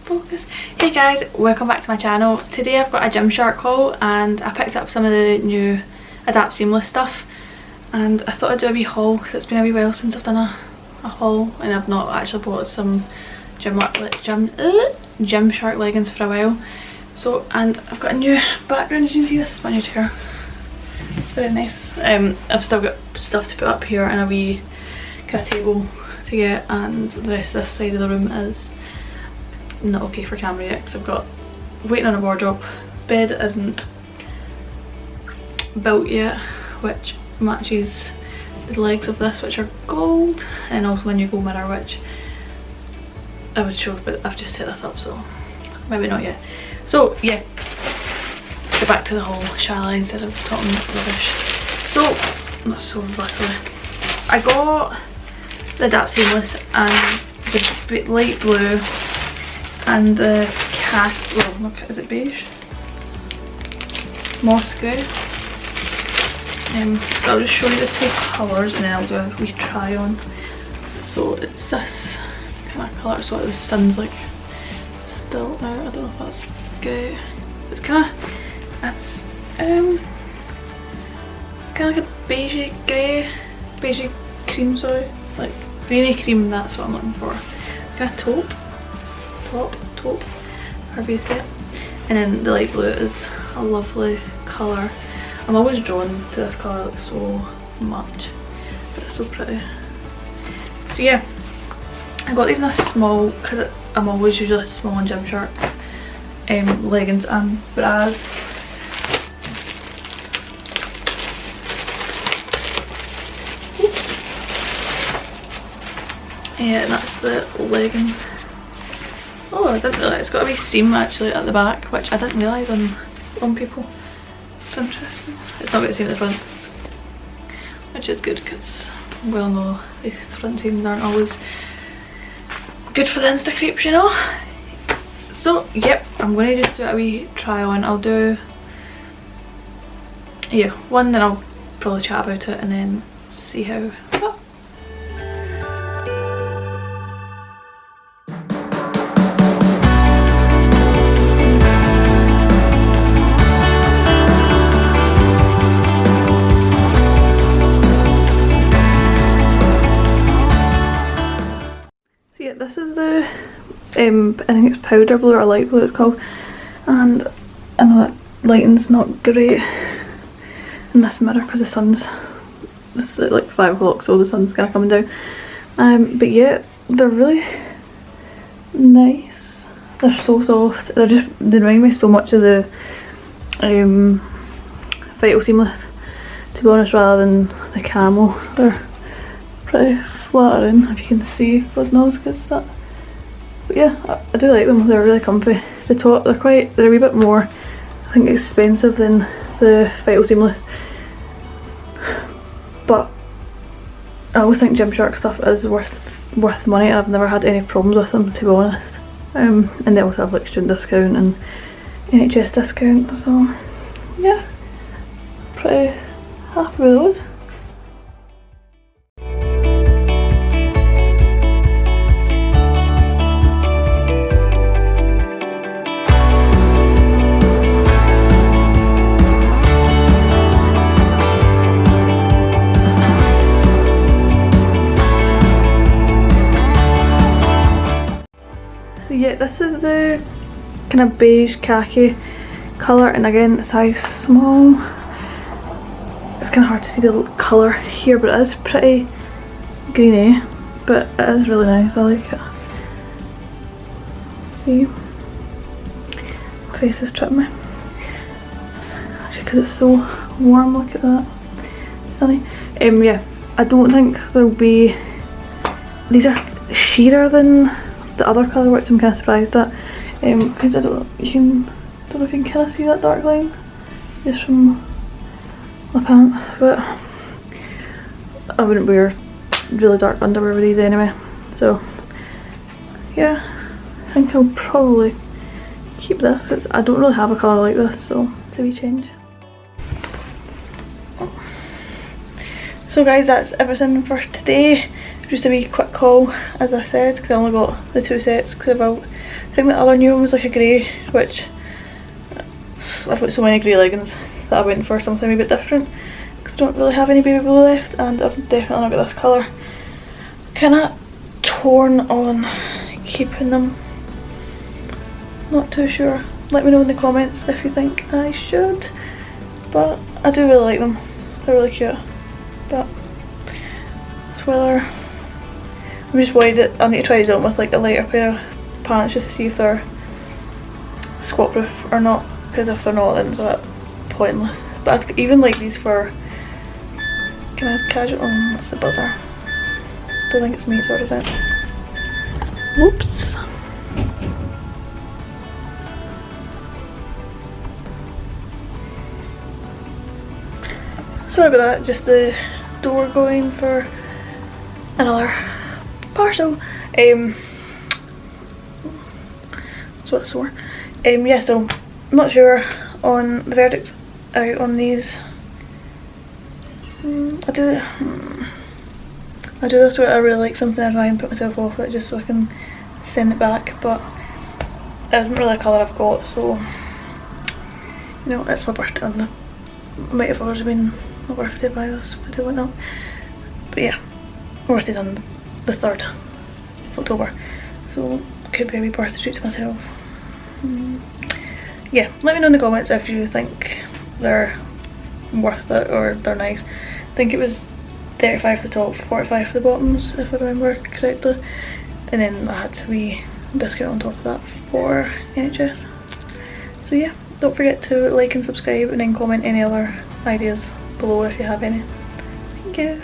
focus. Hey guys, welcome back to my channel. Today I've got a Gymshark haul and I picked up some of the new Adapt Seamless stuff and I thought I'd do a wee haul because it's been a wee while since I've done a haul and I've not actually bought some Gymshark leggings for a while. So, and I've got a new background. As you can see, this is my new chair. It's very nice. I've still got stuff to put up here and a wee kind of table to get, and the rest of this side of the room is not okay for camera yet because I've got waiting on a wardrobe. Bed isn't built yet, which matches the legs of this, which are gold, and also a new gold mirror, which I would show, but I've just set this up, so maybe not yet. So yeah, get back to the whole chalet instead of talking rubbish. So that's so bustly. I got the Adapt Seamless and the light blue and the well, look, is it beige? Moss grey. So I'll just show you the two colours and then I'll do a wee try on. So it's this kind of colour, so the sun's like still out. I don't know if that's good. It's kind of, it's kind of like a beigey grey, beigey cream, sorry, like greeny cream. That's what I'm looking for. Kind of taupe, however you say it. And then the light blue is a lovely colour. I'm always drawn to this colour like so much, but it's so pretty. So yeah, I got these in a small because I'm always usually small on Gymshark leggings and bras. Yeah, and that's the leggings. Oh, I didn't realise it's got a wee seam actually at the back, which I didn't realise on people. It's interesting. It's not got the seam at the front, which is good because we all know these front seams aren't always good for the Insta creeps, you know. So yep, I'm going to just do a wee try on. I'll do one, then I'll probably chat about it and then see how. This is the I think it's powder blue or light blue it's called, and I know that lighting's not great in this mirror because the sun's, it's like 5 o'clock, so the sun's kind of coming down, but yeah, they're really nice. They're so soft. They remind me so much of the Vital Seamless, to be honest, rather than the Camel. They're pretty flattering, if you can see, God knows, because that. But yeah, I do like them. They're really comfy. The top, they're a wee bit more, I think, expensive than the Vital Seamless, but I always think Gymshark stuff is worth money. I've never had any problems with them, to be honest. And they also have like student discount and NHS discount, so yeah, pretty happy with those. Yeah, this is the kind of beige khaki colour, and again size small. It's kind of hard to see the colour here, but it is pretty greeny, but it is really nice. I like it. See, my face is tripping me actually because it's so warm. Look at that, sunny. Yeah, I don't think there'll be, these are sheerer than the other colour, which I'm kind of surprised at, because I don't know if you can kind of see that dark line just from my pants, but I wouldn't wear really dark underwear with these anyway, so yeah, I think I'll probably keep this. I don't really have a colour like this, so it's a wee change. So guys, that's everything for today. just a wee quick haul, as I said, because I only got the 2 sets, because I think the other new one was like a grey, which I've got so many grey leggings that I went for something a bit different, because I don't really have any baby blue left, and I've definitely not got this colour. Kind of torn on keeping them, not too sure. Let me know in the comments if you think I should, but I do really like them, they're really cute. But it's whether I'm just worried that I need to try these on with like a lighter pair of pants just to see if they're squat proof or not, because if they're not then it's a bit pointless. But I'd even like these for kind of casual. Oh, that's the buzzer. Don't think it's me, it's ordered it. Whoops. Sorry about that, just the door going for another parcel. So it's sore. Yeah, so I'm not sure on the verdict out on these. I do this where I really like something, I try and put myself off it just so I can send it back, but it isn't really a colour I've got, so you know, it's my birthday and I might have already been my birthday by this video went up. But yeah, my birthday's on the 3rd of October, so could be a wee birthday treat to myself. Yeah, let me know in the comments if you think they're worth it or they're nice. I think it was 35 for the top, 45 for the bottoms if I remember correctly, and then I had a wee discount on top of that for NHS. So yeah, don't forget to like and subscribe, and then comment any other ideas below if you have any. Thank you.